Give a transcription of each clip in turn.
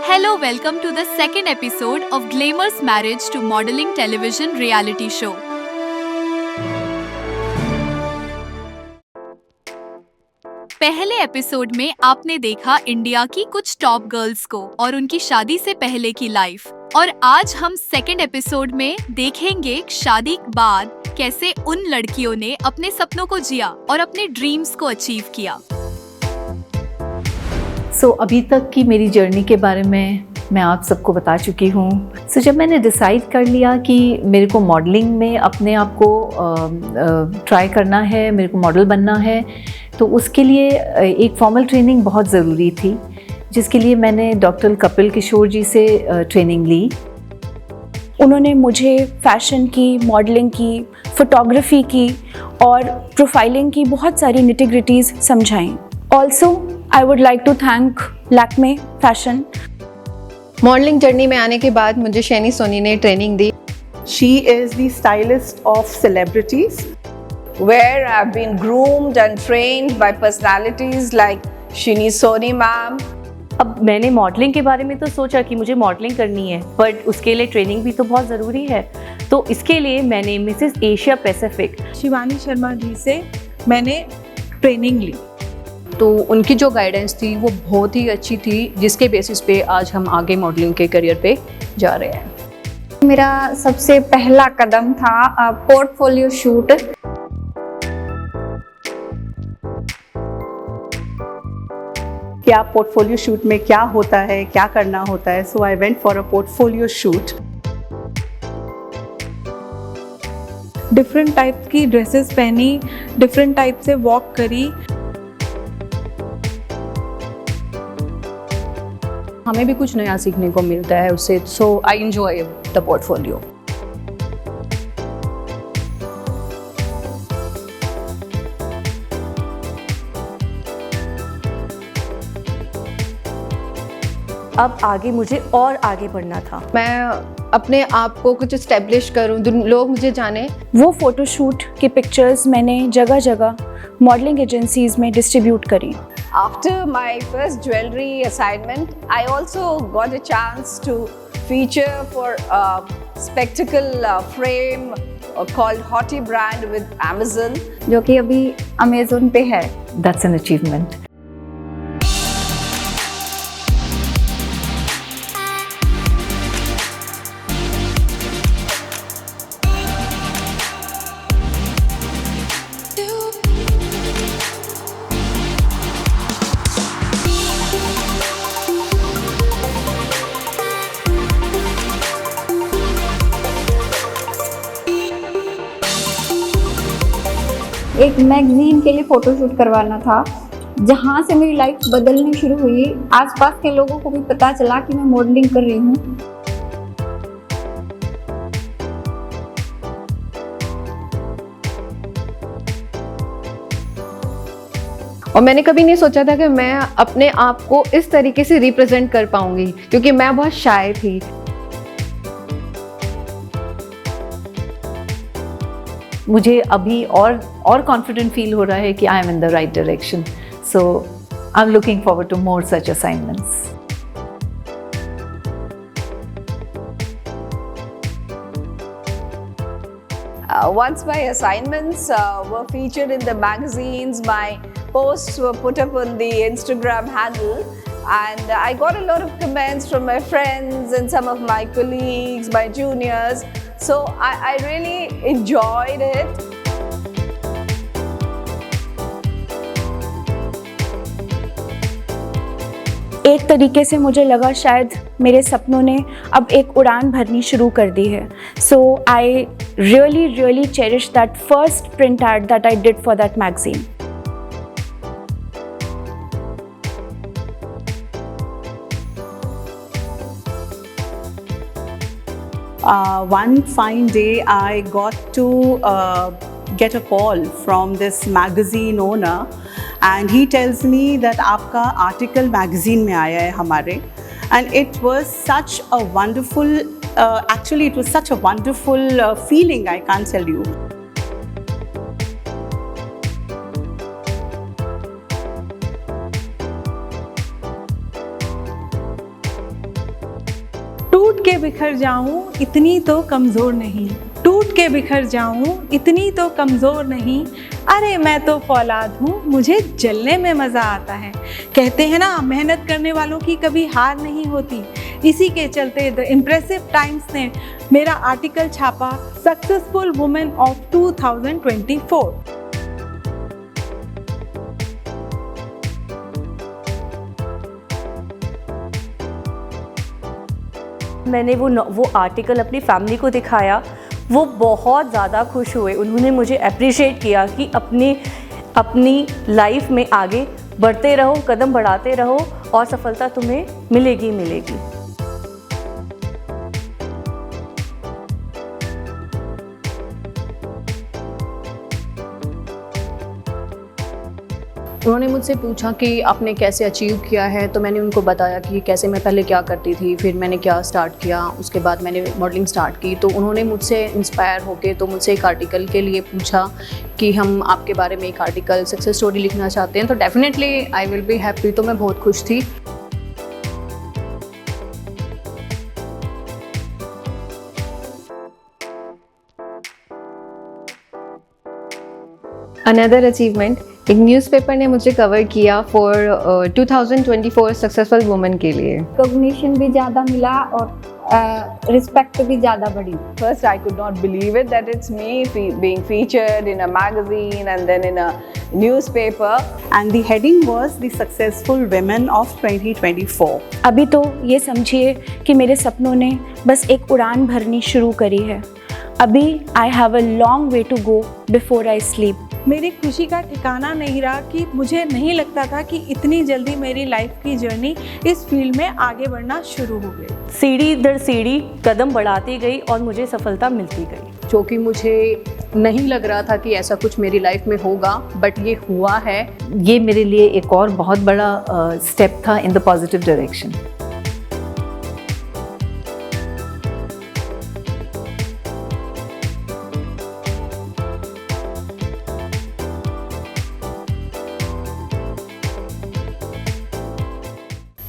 Hello, welcome to the second episode of Glamour's Marriage to Modeling Television Reality Show. पहले episode में आपने देखा India की कुछ टॉप गर्ल्स को और उनकी शादी से पहले की लाइफ, और आज हम सेकेंड एपिसोड में देखेंगे शादी के बाद कैसे उन लड़कियों ने अपने सपनों को जिया और अपने ड्रीम्स को अचीव किया। अभी तक की मेरी जर्नी के बारे में मैं आप सबको बता चुकी हूँ। जब मैंने डिसाइड कर लिया कि मेरे को मॉडलिंग में अपने आप को ट्राई करना है, मेरे को मॉडल बनना है, तो उसके लिए एक फॉर्मल ट्रेनिंग बहुत ज़रूरी थी, जिसके लिए मैंने डॉक्टर कपिल किशोर जी से ट्रेनिंग ली। उन्होंने मुझे फैशन की, मॉडलिंग की, फोटोग्राफी की और प्रोफाइलिंग की बहुत सारी निटी-ग्रिटीज़ समझाएं। Also I would like to thank Lakme fashion. Modelling journey में आने के बाद मुझे शैनी सोनी ने ट्रेनिंग दी। She is the stylist of celebrities, where I've been groomed and trained by personalities like Shini Soni ma'am. अब मैंने मॉडलिंग के बारे में तो सोचा कि मुझे मॉडलिंग करनी है, बट उसके लिए ट्रेनिंग भी तो बहुत ज़रूरी है। तो इसके लिए मैंने Mrs Asia Pacific Shivani Sharma ji से मैंने ट्रेनिंग ली। तो उनकी जो गाइडेंस थी वो बहुत ही अच्छी थी, जिसके बेसिस पे आज हम आगे मॉडलिंग के करियर पे जा रहे हैं। मेरा सबसे पहला कदम था पोर्टफोलियो शूट। क्या पोर्टफोलियो शूट में क्या होता है, क्या करना होता है। So I went for a portfolio shoot. Different type की ड्रेसेस पहनी, डिफरेंट टाइप से वॉक करी। हमें भी कुछ नया सीखने को मिलता है उससे। सो आई एंजॉय द पोर्टफोलियो। अब आगे मुझे और आगे बढ़ना था। मैं अपने आप को कुछ एस्टेब्लिश करूं, लोग मुझे जाने। वो फोटोशूट की पिक्चर्स मैंने जगह जगह मॉडलिंग एजेंसीज में डिस्ट्रीब्यूट करी। After my first jewelry assignment, I also got a chance to feature for a spectacle frame called Hottie brand with Amazon, जो कि अभी अमेज़न पे है। That's an achievement. एक मैगजीन के लिए फ़ोटोशूट करवाना था, जहाँ से मेरी लाइफ बदलनी शुरू हुई। आसपास के लोगों को भी पता चला कि मैं मॉडलिंग कर रही हूँ। और मैंने कभी नहीं सोचा था कि मैं अपने आप को इस तरीके से रिप्रेजेंट कर पाऊंगी, क्योंकि मैं बहुत शाय थी। मुझे अभी और कॉन्फिडेंट फील हो रहा है कि I am in the right direction. So I am looking forward to more such assignments. Once my assignments were featured in the magazines, my posts were put up on the Instagram handle, and I got a lot of comments from my friends and some of my colleagues, my juniors. So I really enjoyed it. एक तरीके से मुझे लगा शायद मेरे सपनों ने अब एक उड़ान भरनी शुरू कर दी है। So I really cherish that first print ad that I did for that magazine. One fine day, I got to get a call from this magazine owner, and he tells me that आपका article magazine में आया है हमारे, and it was such a wonderful, actually it was such a wonderful feeling, I can't tell you. टूट के बिखर जाऊं इतनी तो कमज़ोर नहीं, टूट के बिखर जाऊं इतनी तो कमज़ोर नहीं, अरे मैं तो फौलाद हूँ मुझे जलने में मज़ा आता है। कहते हैं ना, मेहनत करने वालों की कभी हार नहीं होती। इसी के चलते द इम्प्रेसिव टाइम्स ने मेरा आर्टिकल छापा, सक्सेसफुल वुमेन ऑफ 2024। मैंने वो आर्टिकल अपनी फैमिली को दिखाया, वो बहुत ज़्यादा खुश हुए। उन्होंने मुझे अप्रिशिएट किया कि अपनी लाइफ में आगे बढ़ते रहो, कदम बढ़ाते रहो और सफलता तुम्हें मिलेगी मिलेगी। उन्होंने मुझसे पूछा कि आपने कैसे अचीव किया है, तो मैंने उनको बताया कि कैसे मैं पहले क्या करती थी, फिर मैंने क्या स्टार्ट किया, उसके बाद मैंने मॉडलिंग स्टार्ट की। तो उन्होंने मुझसे इंस्पायर होके तो मुझसे एक आर्टिकल के लिए पूछा कि हम आपके बारे में एक आर्टिकल सक्सेस स्टोरी लिखना चाहते हैं। तो definitely I will be happy. तो मैं बहुत खुश थी। अनदर अचीवमेंट, एक न्यूज़पेपर ने मुझे कवर किया फॉर 2024 सक्सेसफुल वुमेन के लिए। रिकॉग्निशन भी ज़्यादा मिला और रिस्पेक्ट भी ज़्यादा बढ़ी। First, I could not believe it that it's me being featured in a magazine and then in a newspaper. And the heading was the Successful Women of 2024. अभी तो ये समझिए कि मेरे सपनों ने बस एक उड़ान भरनी शुरू करी है। अभी I have a long way to go before I sleep. मेरी खुशी का ठिकाना नहीं रहा कि मुझे नहीं लगता था कि इतनी जल्दी मेरी लाइफ की जर्नी इस फील्ड में आगे बढ़ना शुरू हो गई। सीढ़ी दर सीढ़ी कदम बढ़ाती गई और मुझे सफलता मिलती गई। जो कि मुझे नहीं लग रहा था कि ऐसा कुछ मेरी लाइफ में होगा, बट ये हुआ है। ये मेरे लिए एक और बहुत बड़ा स्टेप था इन द पॉजिटिव डायरेक्शन।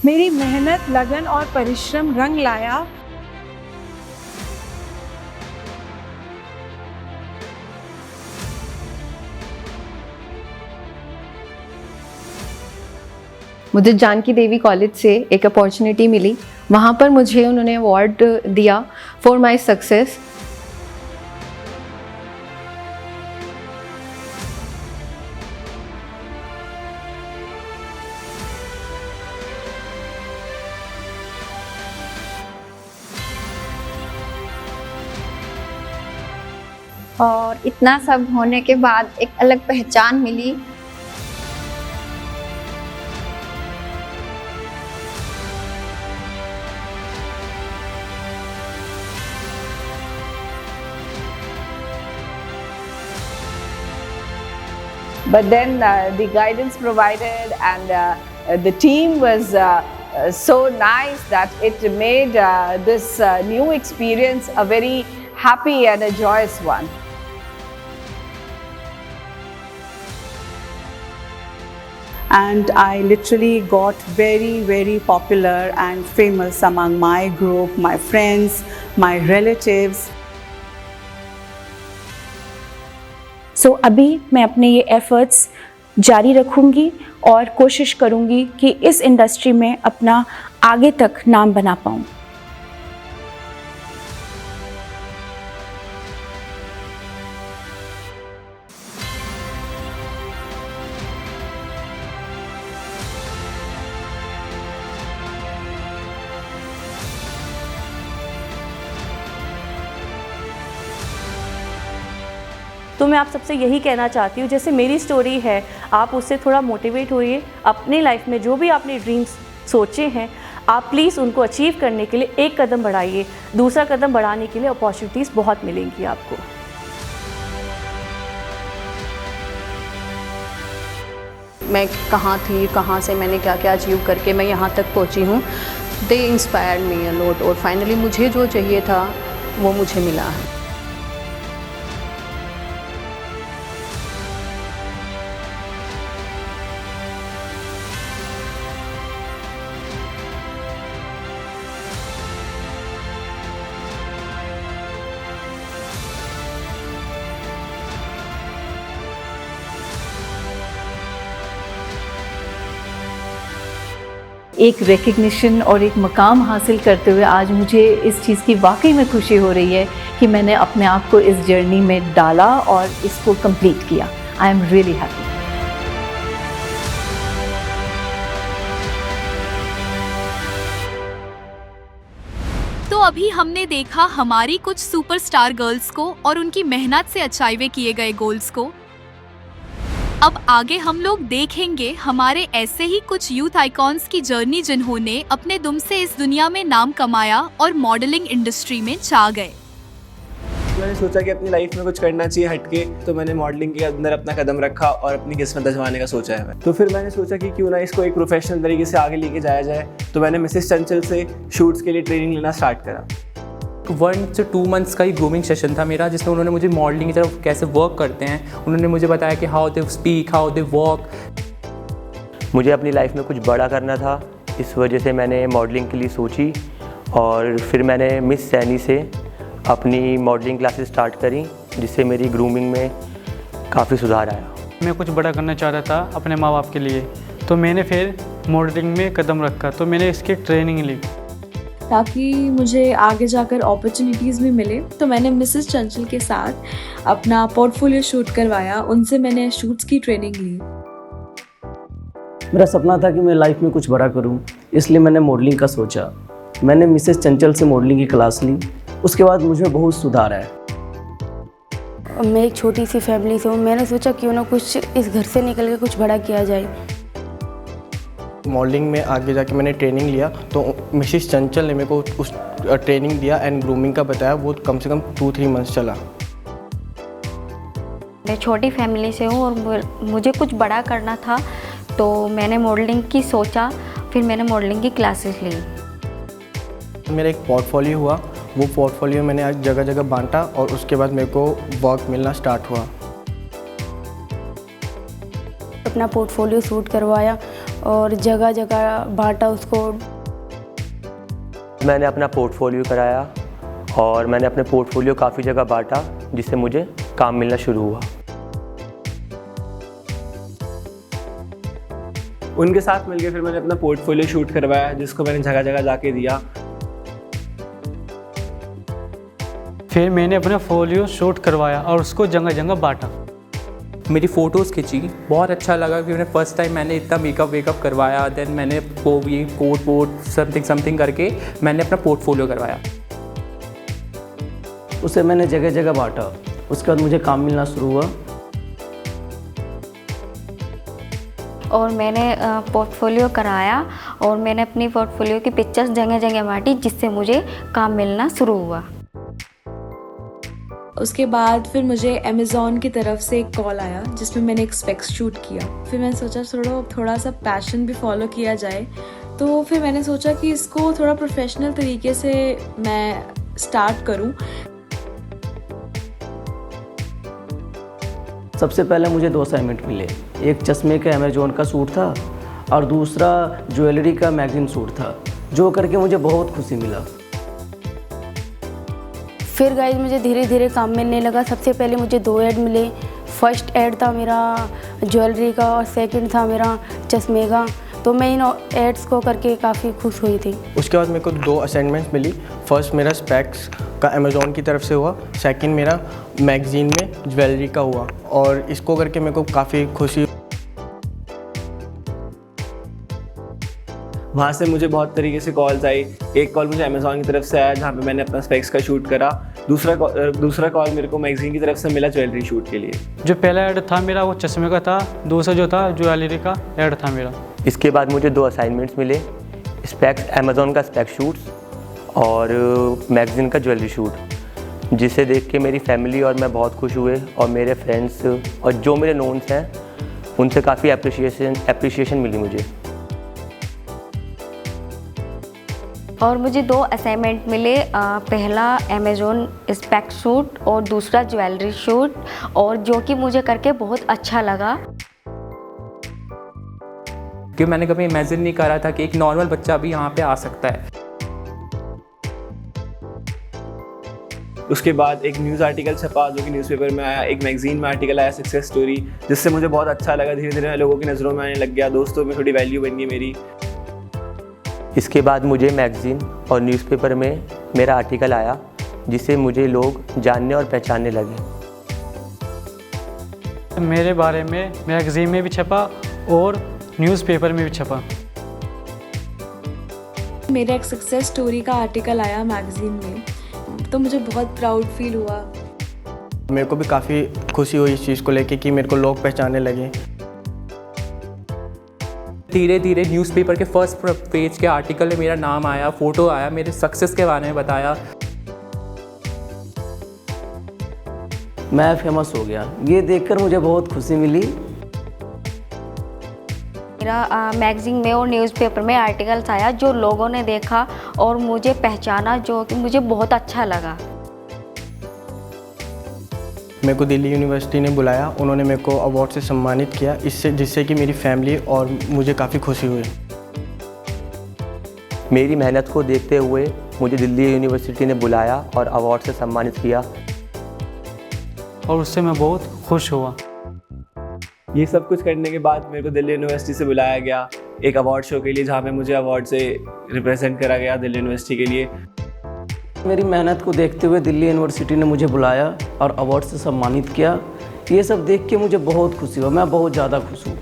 मेरी मेहनत, लगन और परिश्रम रंग लाया। मुझे जानकी देवी कॉलेज से एक अपॉर्चुनिटी मिली। वहाँ पर मुझे उन्होंने अवार्ड दिया फॉर माय सक्सेस। और इतना सब होने के बाद एक अलग पहचान मिली। But then the guidance provided and the team was so nice that it made this new experience a very happy and a joyous one. And I literally got very, very popular and famous among my group, my friends, my relatives. सो अभी मैं अपने ये efforts जारी रखूँगी और कोशिश करूँगी कि इस इंडस्ट्री में अपना आगे तक नाम बना पाऊँ। तो मैं आप सबसे यही कहना चाहती हूँ, जैसे मेरी स्टोरी है, आप उससे थोड़ा मोटिवेट होइए। अपनी लाइफ में जो भी आपने ड्रीम्स सोचे हैं, आप प्लीज़ उनको अचीव करने के लिए एक कदम बढ़ाइए। दूसरा कदम बढ़ाने के लिए अपॉर्चुनिटीज़ बहुत मिलेंगी आपको। मैं कहाँ थी, कहाँ से मैंने क्या क्या अचीव करके मैं यहाँ तक पहुँची हूँ। दे इंस्पायर्ड मी अ लॉट और फाइनली मुझे जो चाहिए था वो मुझे मिला है। एक रिकग्निशन और एक मकाम हासिल करते हुए आज मुझे इस चीज़ की वाकई में खुशी हो रही है कि मैंने अपने आप को इस जर्नी में डाला और इसको कंप्लीट किया। I am really happy. तो अभी हमने देखा हमारी कुछ सुपरस्टार गर्ल्स को और उनकी मेहनत से अचीव किए गए गोल्स को। अब आगे हम लोग देखेंगे हमारे ऐसे ही कुछ यूथ आइकॉन्स की जर्नी जिन्होंने अपने दुम से इस दुनिया में नाम कमाया और मॉडलिंग इंडस्ट्री में छा गए। मैंने सोचा कि अपनी लाइफ में कुछ करना चाहिए हटके, तो मैंने मॉडलिंग के अंदर अपना कदम रखा और अपनी किस्मत आजमाने का सोचा है। तो फिर मैंने सोचा कि क्यों ना इसको एक प्रोफेशनल तरीके से आगे लेके जाया जाए। तो मैंने मिसेस चंचल से शूट्स के लिए ट्रेनिंग लेना स्टार्ट करा। 1 से 2 मंथ्स का ही ग्रूमिंग सेशन था मेरा, जिसमें उन्होंने मुझे मॉडलिंग की तरफ कैसे वर्क करते हैं उन्होंने मुझे बताया कि how they speak, how they walk. मुझे अपनी लाइफ में कुछ बड़ा करना था, इस वजह से मैंने मॉडलिंग के लिए सोची और फिर मैंने मिस सैनी से अपनी मॉडलिंग क्लासेस स्टार्ट करी, जिससे मेरी ग्रूमिंग में काफ़ी सुधार आया। मैं कुछ बड़ा करना चाह रहा था अपने माँ बाप के लिए, तो मैंने फिर मॉडलिंग में कदम रखा, तो मैंने इसकी ट्रेनिंग ली ताकि मुझे आगे जाकर अपॉर्चुनिटीज़ भी मिले। तो मैंने मिसेस चंचल के साथ अपना पोर्टफोलियो शूट करवाया, उनसे मैंने शूट्स की ट्रेनिंग ली। मेरा सपना था कि मैं लाइफ में कुछ बड़ा करूं, इसलिए मैंने मॉडलिंग का सोचा। मैंने मिसेस चंचल से मॉडलिंग की क्लास ली, उसके बाद मुझे बहुत सुधार आया। मैं एक छोटी सी फैमिली से हूँ, मैंने सोचा क्यों ना कुछ इस घर से निकल के कुछ बड़ा किया जाए। मॉडलिंग में आगे जाके मैंने ट्रेनिंग लिया, तो मिसेस चंचल ने मेरे को उस ट्रेनिंग दिया एंड ग्रूमिंग का बताया, वो कम से कम 2-3 मंथ्स चला। मैं छोटी फैमिली से हूँ और मुझे कुछ बड़ा करना था, तो मैंने मॉडलिंग की सोचा, फिर मैंने मॉडलिंग की क्लासेस ली। मेरा एक पोर्टफोलियो हुआ, वो पोर्टफोलियो मैंने आज जगह जगह बांटा और उसके बाद मेरे को वर्क मिलना स्टार्ट हुआ। अपना पोर्टफोलियो शूट करवाया और जगह जगह बांटा उसको। मैंने अपना पोर्टफोलियो कराया और मैंने अपने पोर्टफोलियो काफ़ी जगह बांटा, जिससे मुझे काम मिलना शुरू हुआ। उनके साथ मिलकर फिर मैंने अपना पोर्टफोलियो शूट करवाया, जिसको मैंने जगह जगह जाके दिया। फिर मैंने अपना फोलियो शूट करवाया और उसको जगह जगह बांटा। मेरी फ़ोटोज़ खींची, बहुत अच्छा लगा कि मैंने फर्स्ट टाइम मैंने इतना मेकअप करवाया। देन मैंने वो भी कोट समथिंग करके मैंने अपना पोर्टफोलियो करवाया। उसे मैंने जगह जगह बांटा, उसके बाद मुझे काम मिलना शुरू हुआ। और मैंने पोर्टफोलियो कराया और मैंने अपनी पोर्टफोलियो की पिक्चर्स जगह जगह बांटी, जिससे मुझे काम मिलना शुरू हुआ। उसके बाद फिर मुझे अमेज़ॉन की तरफ से एक कॉल आया, जिसमें मैंने एक स्पेक्स शूट किया। फिर मैंने सोचा थोड़ा सा पैशन भी फॉलो किया जाए, तो फिर मैंने सोचा कि इसको थोड़ा प्रोफेशनल तरीके से मैं स्टार्ट करूं। सबसे पहले मुझे 2 असाइनमेंट मिले, एक चश्मे का अमेज़ॉन का सूट था और दूसरा ज्वेलरी का मैगजीन सूट था, जो करके मुझे बहुत खुशी मिला। फिर गाइस मुझे धीरे धीरे काम मिलने लगा। सबसे पहले मुझे 2 ऐड मिले। फर्स्ट ऐड था मेरा ज्वेलरी का और सेकंड था मेरा चश्मे का, तो मैं इन एड्स को करके काफ़ी खुश हुई थी। उसके बाद मेरे को 2 असाइनमेंट्स मिली। फर्स्ट मेरा स्पेक्स का अमेज़ॉन की तरफ से हुआ, सेकंड मेरा मैगज़ीन में ज्वेलरी का हुआ, और इसको करके मेरे को काफ़ी खुशी। वहाँ से मुझे बहुत तरीके से कॉल्स आई। एक कॉल मुझे अमेज़ॉन की तरफ से आया, जहाँ पे मैंने अपना स्पेक्स का शूट करा। दूसरा कॉल मेरे को मैगज़ीन की तरफ से मिला ज्वेलरी शूट के लिए। जो पहला ऐड था मेरा वो चश्मे का था, दूसरा जो था ज्वेलरी का ऐड था मेरा। इसके बाद मुझे 2 असाइनमेंट्स मिले, स्पेक्स अमेज़ॉन का स्पेक्स शूट्स और मैगज़ीन का ज्वेलरी शूट, जिसे देख के मेरी फैमिली और मैं बहुत खुश हुए, और मेरे फ्रेंड्स और जो मेरे नोन्स हैं उनसे काफ़ी एप्रिशिएशन मिली मुझे। और मुझे 2 असाइनमेंट मिले, पहला अमेज़ॉन स्पेक्स शूट और दूसरा ज्वेलरी शूट, और जो कि मुझे करके बहुत अच्छा लगा। कि मैंने कभी इमेजिन नहीं करा था कि एक नॉर्मल बच्चा भी यहाँ पे आ सकता है। उसके बाद एक न्यूज़ आर्टिकल छपा, जो कि न्यूज़पेपर में आया। एक मैगज़ीन में आर्टिकल आया, सक्सेस स्टोरी, जिससे मुझे बहुत अच्छा लगा। धीरे धीरे लोगों की नज़रों में आने लग गया, दोस्तों में थोड़ी वैल्यू बन गई मेरी। इसके बाद मुझे मैगज़ीन और न्यूज़पेपर में मेरा आर्टिकल आया, जिससे मुझे लोग जानने और पहचानने लगे। मेरे बारे में मैगज़ीन में भी छपा और न्यूज़पेपर में भी छपा। मेरा एक सक्सेस स्टोरी का आर्टिकल आया मैगज़ीन में, तो मुझे बहुत प्राउड फील हुआ। मेरे को भी काफ़ी खुशी हुई इस चीज़ को लेके कि मेरे को लोग पहचानने लगे। धीरे धीरे न्यूज़पेपर के फर्स्ट पेज के आर्टिकल में मेरा नाम आया, फ़ोटो आया, मेरे सक्सेस के बारे में बताया। मैं फेमस हो गया, ये देखकर मुझे बहुत खुशी मिली। मेरा मैगज़ीन में और न्यूज़पेपर में आर्टिकल्स आया जो लोगों ने देखा और मुझे पहचाना, जो कि मुझे बहुत अच्छा लगा। मेरे को दिल्ली यूनिवर्सिटी ने बुलाया, उन्होंने मेरे को अवार्ड से सम्मानित किया, जिससे कि मेरी फैमिली और मुझे काफ़ी खुशी हुई। मेरी मेहनत को देखते हुए मुझे दिल्ली यूनिवर्सिटी ने बुलाया और अवार्ड से सम्मानित किया, और उससे मैं बहुत खुश हुआ। ये सब कुछ करने के बाद मेरे को दिल्ली यूनिवर्सिटी से बुलाया गया एक अवार्ड शो के लिए, जहाँ पे मुझे अवार्ड से रिप्रेजेंट करा गया दिल्ली यूनिवर्सिटी के लिए। मेरी मेहनत को देखते हुए दिल्ली यूनिवर्सिटी ने मुझे बुलाया और अवार्ड से सम्मानित किया। ये सब देख के मुझे बहुत खुशी हुआ, मैं बहुत ज़्यादा खुश हूँ।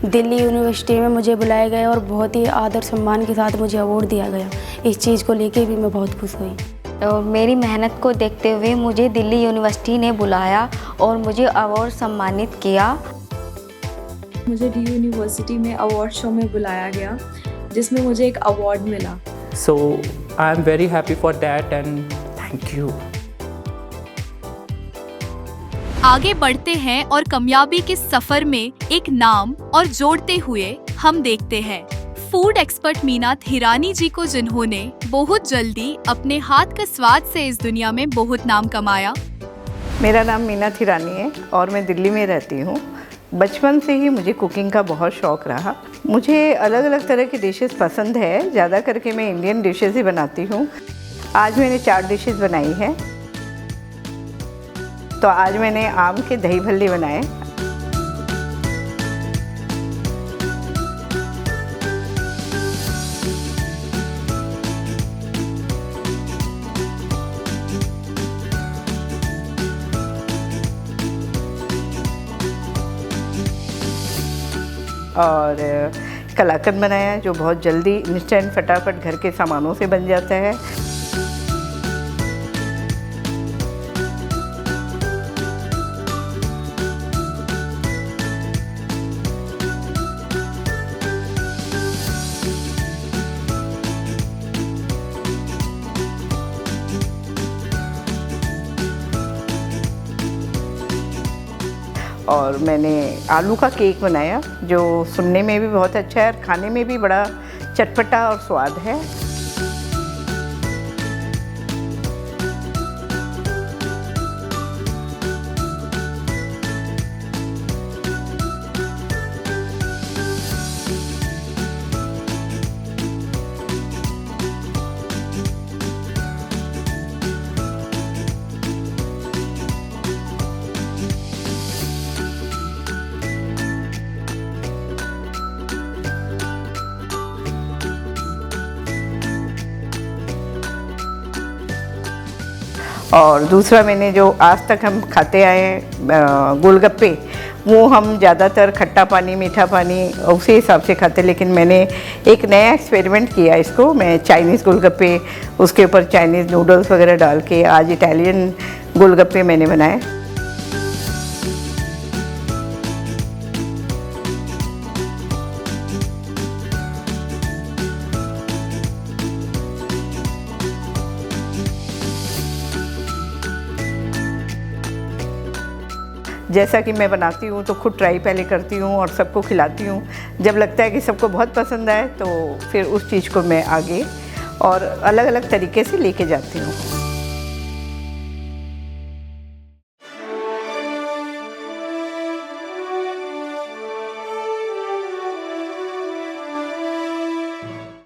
दिल्ली यूनिवर्सिटी में मुझे बुलाया गया और बहुत ही आदर सम्मान के साथ मुझे अवार्ड दिया गया। इस चीज़ को लेके भी मैं बहुत खुश हुई। और मेरी मेहनत को देखते हुए मुझे दिल्ली यूनिवर्सिटी ने बुलाया और मुझे अवार्ड सम्मानित किया। मुझे डी यूनिवर्सिटी में अवार्ड शो में बुलाया गया, जिसमें मुझे एक अवार्ड मिला। So I am very happy for that and thank you. आगे बढ़ते हैं और कामयाबी के सफर में एक नाम और जोड़ते हुए हम देखते हैं फूड एक्सपर्ट मीनाथ हिरानी जी को, जिन्होंने बहुत जल्दी अपने हाथ का स्वाद से इस दुनिया में बहुत नाम कमाया। मेरा नाम मीनाथ हिरानी है और मैं दिल्ली में रहती हूँ। बचपन से ही मुझे कुकिंग का बहुत शौक़ रहा। मुझे अलग अलग तरह की डिशेस पसंद है, ज़्यादा करके मैं इंडियन डिशेस ही बनाती हूँ। आज मैंने 4 डिशेस बनाई हैं। तो आज मैंने आम के दही भल्ले बनाए, और कलाकंद बनाया जो बहुत जल्दी इंस्टेंट फटाफट घर के सामानों से बन जाता है। और मैंने आलू का केक बनाया जो सुनने में भी बहुत अच्छा है और खाने में भी बड़ा चटपटा और स्वाद है। और दूसरा मैंने जो आज तक हम खाते आए हैं गोलगप्पे, वो हम ज़्यादातर खट्टा पानी मीठा पानी उसी हिसाब से खाते, लेकिन मैंने एक नया एक्सपेरिमेंट किया इसको। मैं चाइनीज़ गोलगप्पे, उसके ऊपर चाइनीज़ नूडल्स वगैरह डाल के आज इटालियन गोलगप्पे मैंने बनाए। जैसा कि मैं बनाती हूँ तो खुद ट्राई पहले करती हूँ और सबको खिलाती हूँ। जब लगता है कि सबको बहुत पसंद आए तो फिर उस चीज़ को मैं आगे और अलग अलग तरीके से लेके जाती हूँ।